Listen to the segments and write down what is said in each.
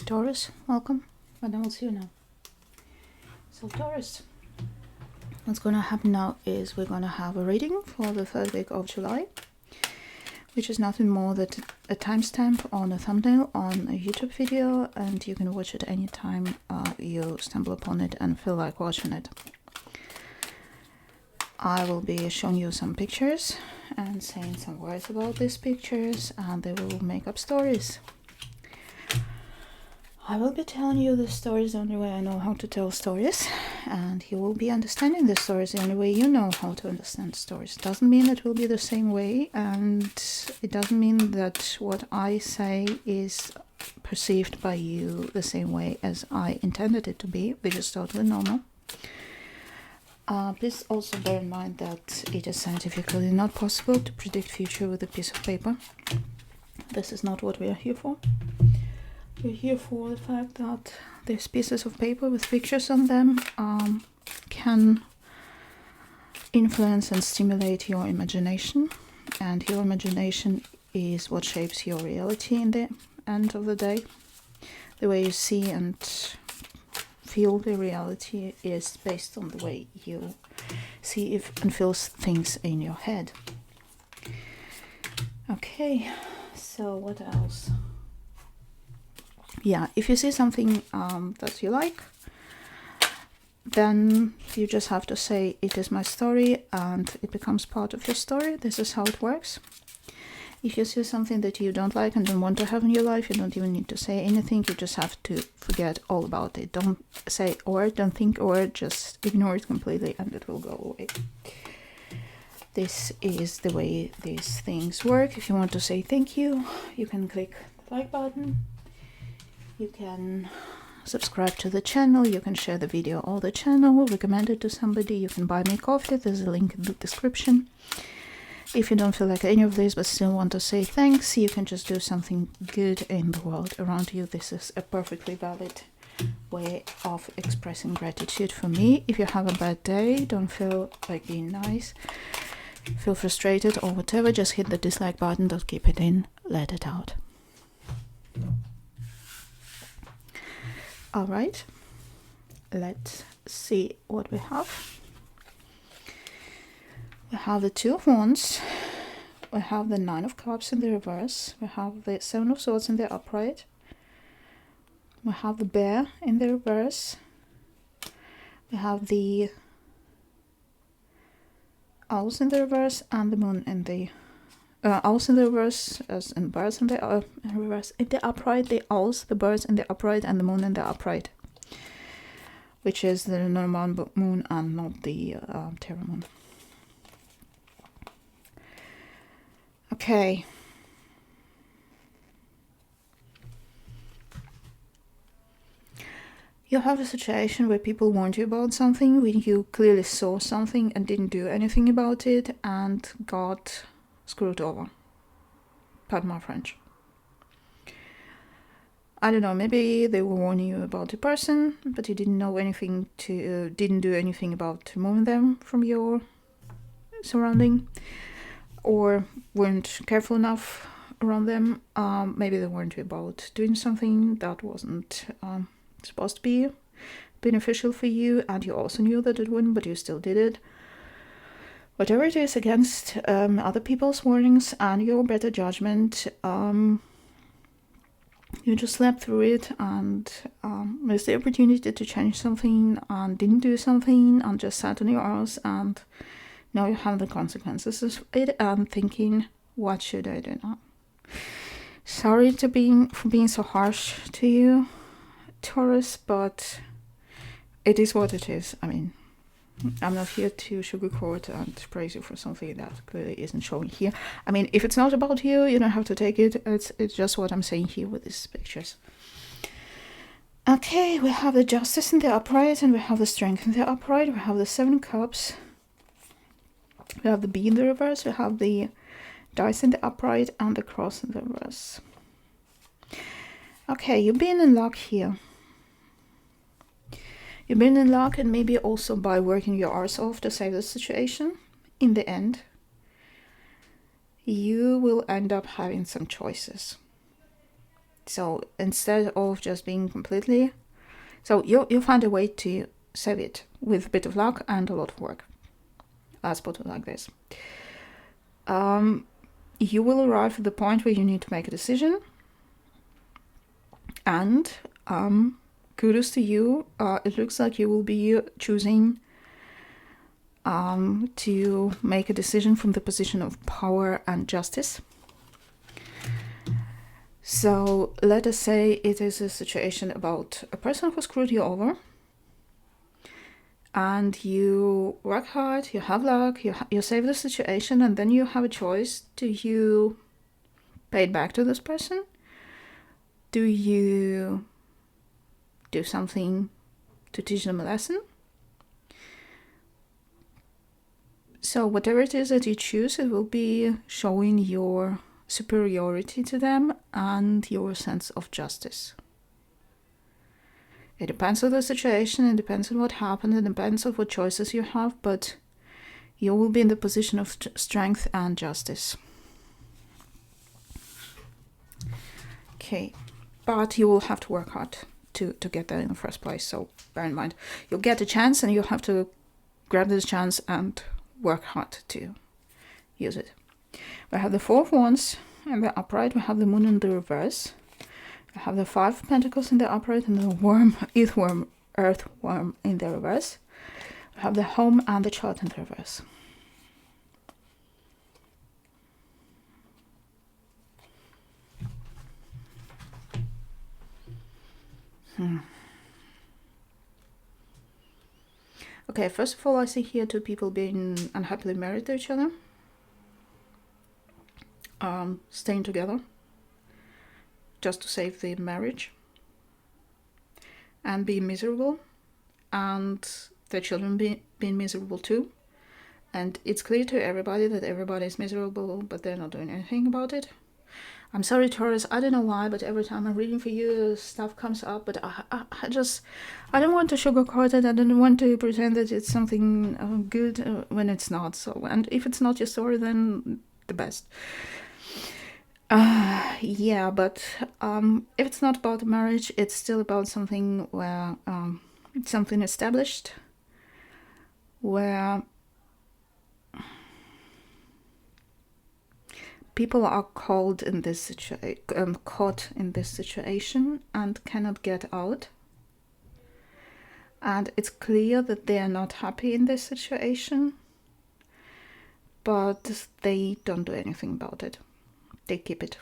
Taurus, welcome. But I will see you now. So Taurus, what's gonna happen now is we're gonna have a reading for the third week of July, which is nothing more than a timestamp on a thumbnail on a YouTube video, and you can watch it anytime you stumble upon it and feel like watching it. I will be showing you some pictures and saying some words about these pictures, and they will make up stories. I will be telling you the stories the only way I know how to tell stories, and you will be understanding the stories the only way you know how to understand stories. Doesn't mean it will be the same way, and it doesn't mean that what I say is perceived by you the same way as I intended it to be, which is totally normal. Please also bear in mind that it is scientifically not possible to predict future with a piece of paper. This is not what we are here for. We're here for the fact that these pieces of paper with pictures on them can influence and stimulate your imagination, and your imagination is what shapes your reality in the end of the day. The way you see and feel the reality is based on the way you see and feel things in your head. Okay, so what else? Yeah, if you see something that you like, then you just have to say it is my story, and it becomes part of your story. This is how it works. If you see something that you don't like and don't want to have in your life, you don't even need to say anything. You just have to forget all about it. Don't say a word, don't think a word, just ignore it completely and it will go away. This is the way these things work. If you want to say thank you, you can click the like button. You can subscribe to the channel, you can share the video on the channel, recommend it to somebody, you can buy me coffee, there's a link in the description. If you don't feel like any of this but still want to say thanks, you can just do something good in the world around you. This is a perfectly valid way of expressing gratitude for me. If you have a bad day, don't feel like being nice, feel frustrated or whatever, just hit the dislike button, don't keep it in, let it out. Alright, let's see what we have. We have the Two of Wands, we have the Nine of Cups in the reverse, we have the Seven of Swords in the upright, we have the Bear in the reverse, we have the Owls in the reverse, and the Moon in the Owls in the reverse, as in birds in the reverse. In the upright, the owls, the birds in the upright, and the moon in the upright, which is the normal moon and not the terra moon. Okay. You have a situation where people warned you about something, when you clearly saw something and didn't do anything about it, and got screwed over. Pardon my French. I don't know, maybe they were warning you about the person, but you didn't know anything didn't do anything about removing them from your surrounding, or weren't careful enough around them. Maybe they warned you about doing something that wasn't supposed to be beneficial for you, and you also knew that it wouldn't, but you still did it. Whatever it is, against other people's warnings and your better judgment, you just slept through it and missed the opportunity to change something and didn't do something and just sat on your ass, and now you have the consequences of it and thinking, what should I do now? Sorry for being so harsh to you, Taurus, but it is what it is. I mean, I'm not here to sugarcoat and praise you for something that clearly isn't showing here. I mean, if it's not about you, you don't have to take it. It's just what I'm saying here with these pictures. Okay, we have the Justice in the upright, and we have the Strength in the upright. We have the Seven of Cups. We have the Bee in the reverse. We have the Dice in the upright and the Cross in the reverse. Okay, you've been in luck here. You've been in luck, and maybe also by working your arse off to save the situation. In the end, you will end up having some choices. So instead of just being completely, so you'll find a way to save it with a bit of luck and a lot of work. Let's put it like this. You will arrive at the point where you need to make a decision, and kudos to you. It looks like you will be choosing to make a decision from the position of power and justice. So let us say it is a situation about a person who screwed you over, and you work hard, you have luck, you save the situation, and then you have a choice. Do you pay it back to this person? Do you do something to teach them a lesson? So whatever it is that you choose, it will be showing your superiority to them and your sense of justice. It depends on the situation, it depends on what happened, it depends on what choices you have, but you will be in the position of strength and justice. Okay, but you will have to work hard to get there in the first place, so bear in mind. You'll get a chance and you'll have to grab this chance and work hard to use it. We have the 4 of Wands in the upright, we have the Moon in the reverse, we have the 5 of Pentacles in the upright, and the worm, earthworm in the reverse. We have the home and the chart in the reverse. Okay, first of all, I see here 2 people being unhappily married to each other. Staying together just to save the marriage and being miserable, and their children being miserable too. And it's clear to everybody that everybody is miserable, but they're not doing anything about it. I'm sorry, Taurus, I don't know why, but every time I'm reading for you, stuff comes up, but I don't want to sugarcoat it. I don't want to pretend that it's something good when it's not. So, and if it's not your story, then the best. Yeah, but if it's not about marriage, it's still about something where something established, where people are caught in this situation and cannot get out. And it's clear that they are not happy in this situation, but they don't do anything about it. They keep it.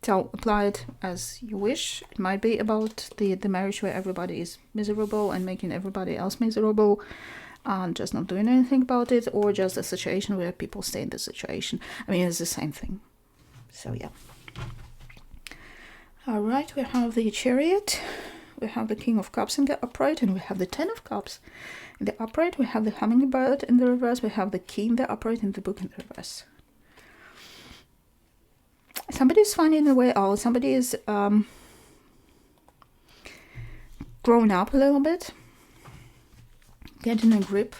So apply it as you wish. It might be about the marriage where everybody is miserable and making everybody else miserable and just not doing anything about it, or just a situation where people stay in the situation. I mean, it's the same thing. So yeah. All right, we have the Chariot, we have the King of Cups in the upright, and we have the 10 of Cups in the upright. We have the Hummingbird in the reverse, we have the Key in the upright, and the Book in the reverse. Somebody's finding a way out. Somebody is growing up a little bit, getting a grip.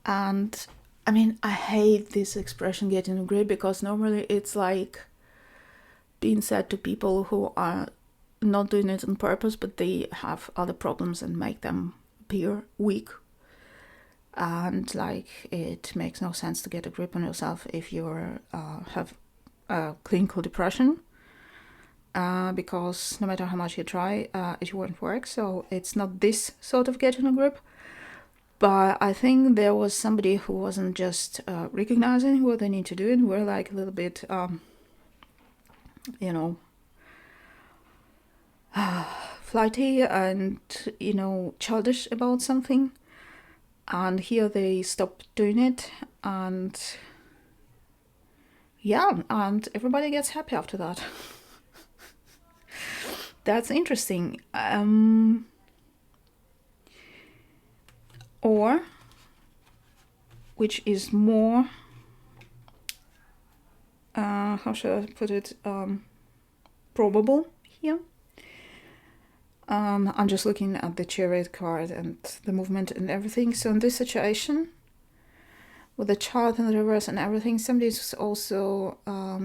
And I mean, I hate this expression, getting a grip, because normally it's like being said to people who are not doing it on purpose, but they have other problems and make them appear weak. And like, it makes no sense to get a grip on yourself if you have clinical depression, because no matter how much you try, it won't work. So it's not this sort of getting a grip, but I think there was somebody who wasn't just recognizing what they need to do, and were like a little bit flighty and childish about something, and here they stopped doing it, and yeah, and everybody gets happy after that. That's interesting. Or, which is more, how should I put it, probable here. I'm just looking at the Chariot card and the movement and everything. So in this situation, with the child in the reverse and everything. Somebody's also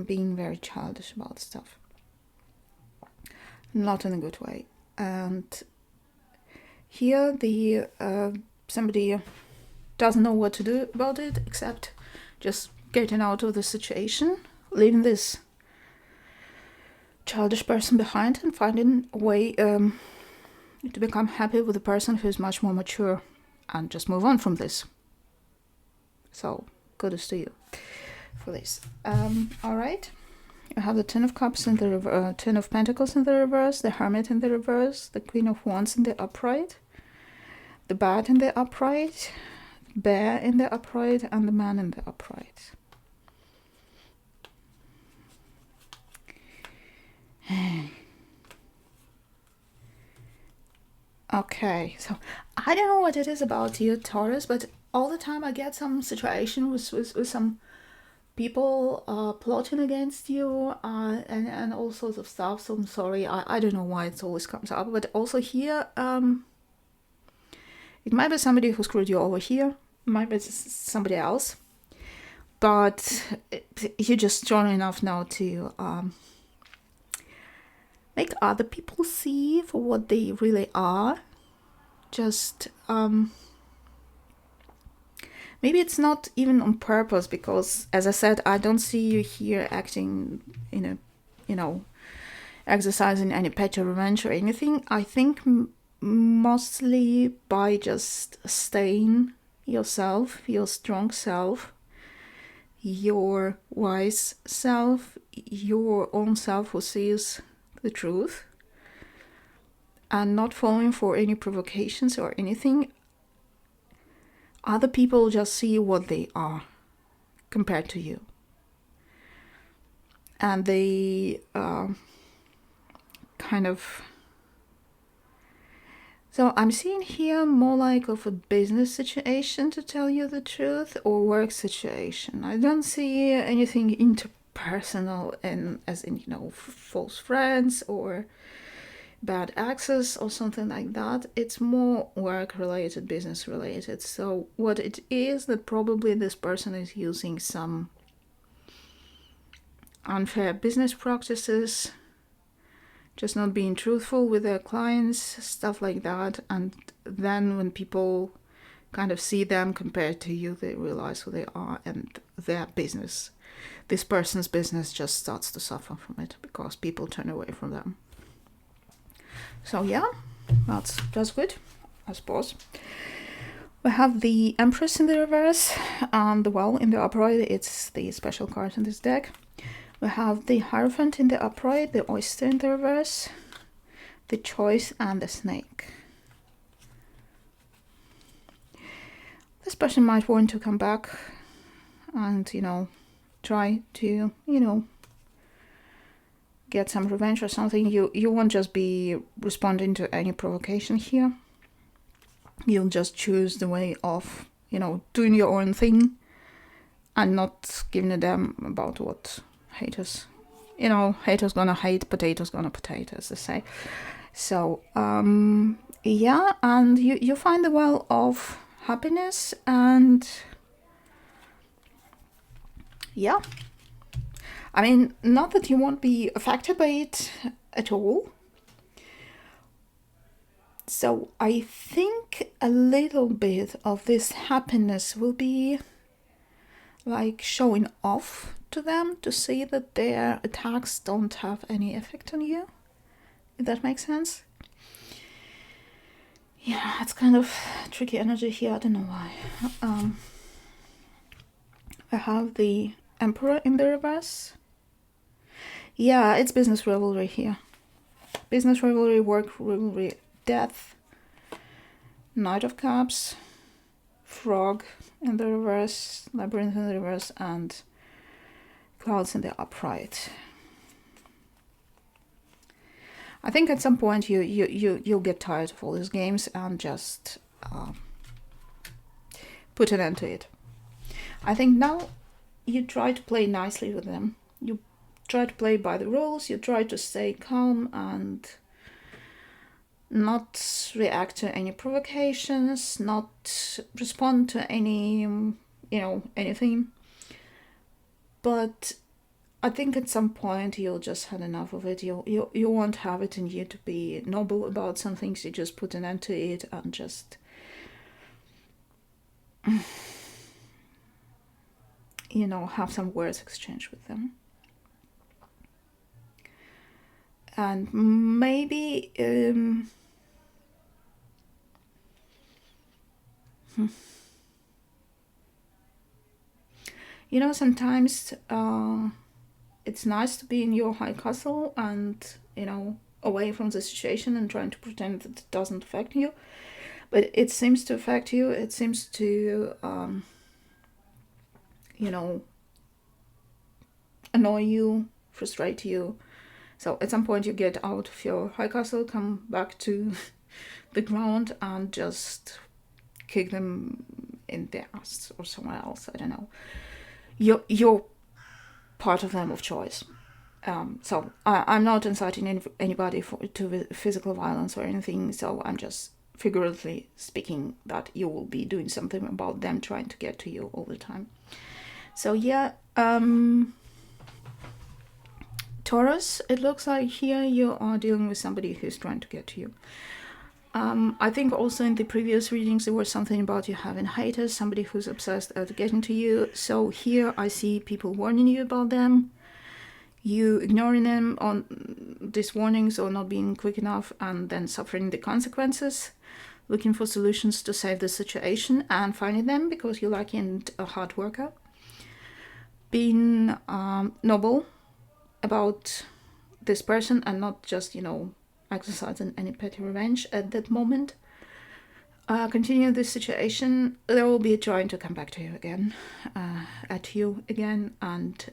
being very childish about stuff. Not in a good way. And here the somebody doesn't know what to do about it except just getting out of the situation, leaving this childish person behind and finding a way to become happy with a person who's much more mature and just move on from this. So kudos to you for this. All right. You have the Ten of Cups in the Ten of Pentacles in the reverse, the Hermit in the reverse, the Queen of Wands in the upright, the Bat in the upright, Bear in the upright, and the Man in the upright. Okay, so I don't know what it is about you, Taurus, but all the time I get some situation with some people plotting against you and all sorts of stuff. So I'm sorry, I don't know why it always comes up, but also here it might be somebody who screwed you over here, it might be somebody else, but you're just strong enough now to make other people see for what they really are. Just maybe it's not even on purpose, because as I said, I don't see you here acting in a, you know, exercising any petty revenge or anything. I think mostly by just staying yourself, your strong self, your wise self, your own self who sees the truth, and not falling for any provocations or anything. Other people just see what they are compared to you, and they kind of, so I'm seeing here more like of a business situation, to tell you the truth, or work situation. I don't see anything interpersonal, and as in, you know, false friends or bad access or something like that. It's more work related, business related. So what it is, that probably this person is using some unfair business practices, just not being truthful with their clients, stuff like that. And then when people kind of see them compared to you, they realize who they are, and their business, this person's business, just starts to suffer from it because people turn away from them. So yeah, that's good, I suppose. We have the Empress in the reverse and the Well in the upright. It's the special card in this deck. We have the Hierophant in the upright, the Oyster in the reverse, the Choice, and the Snake. This person might want to come back and, you know, try to, you know, get some revenge or something. You won't just be responding to any provocation here. You'll just choose the way of, you know, doing your own thing and not giving a damn about what haters, you know, haters gonna hate, potatoes gonna potato, as they say. So yeah, and you find the well of happiness, and yeah, I mean, not that you won't be affected by it at all. So I think a little bit of this happiness will be like showing off to them, to see that their attacks don't have any effect on you, if that makes sense. Yeah, it's kind of tricky energy here, I don't know why. I have the Emperor in the reverse. Yeah, it's business rivalry here. Business rivalry, work rivalry, death, Knight of Cups, Frog in the reverse, Labyrinth in the reverse, and Clouds in the upright. I think at some point you'll get tired of all these games and just put an end to it. I think now you try to play nicely with them. You try to play by the rules. You try to stay calm and not react to any provocations, not respond to any, you anything. But I think at some point you'll just had enough of it. You won't have it in you to be noble about some things. You just put an end to it and just have some words exchanged with them. And maybe sometimes it's nice to be in your high castle and away from the situation and trying to pretend that it doesn't affect you, but it seems to affect you. It seems to annoy you, frustrate you. So at some point you get out of your high castle, come back to the ground and just kick them in the ass or somewhere else. I don't know. You're part of them of choice. So I'm not inciting anybody to physical violence or anything. So I'm just figuratively speaking that you will be doing something about them trying to get to you all the time. So yeah, Taurus, it looks like here you are dealing with somebody who's trying to get to you. I think also in the previous readings there was something about you having haters, somebody who's obsessed at getting to you. So here I see people warning you about them, you ignoring them on these warnings or not being quick enough, and then suffering the consequences, looking for solutions to save the situation and finding them because you're lucky and a hard worker, being noble about this person and not just exercising any petty revenge at that moment. Continue this situation. They will be trying to come back to you again, at you again, and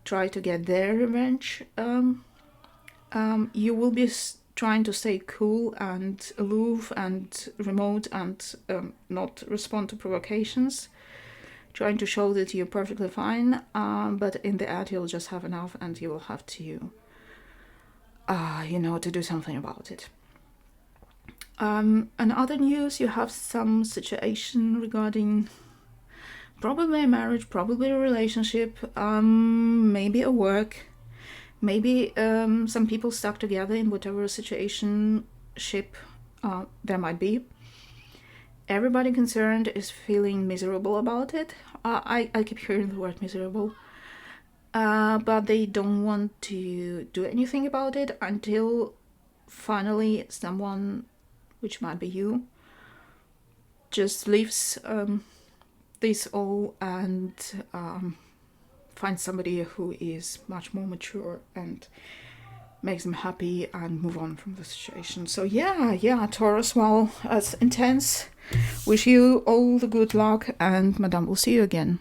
try to get their revenge. You will be trying to stay cool and aloof and remote and not respond to provocations, trying to show that you're perfectly fine, but in the end you'll just have enough and you will have to to do something about it. In other news, you have some situation regarding probably a marriage, probably a relationship, maybe a work, maybe some people stuck together in whatever situationship there might be. Everybody concerned is feeling miserable about it. I keep hearing the word miserable. But they don't want to do anything about it until finally someone, which might be you, just leaves this all and finds somebody who is much more mature and makes them happy and move on from the situation. So yeah, Taurus, well, it's intense. Wish you all the good luck, and Madame will see you again.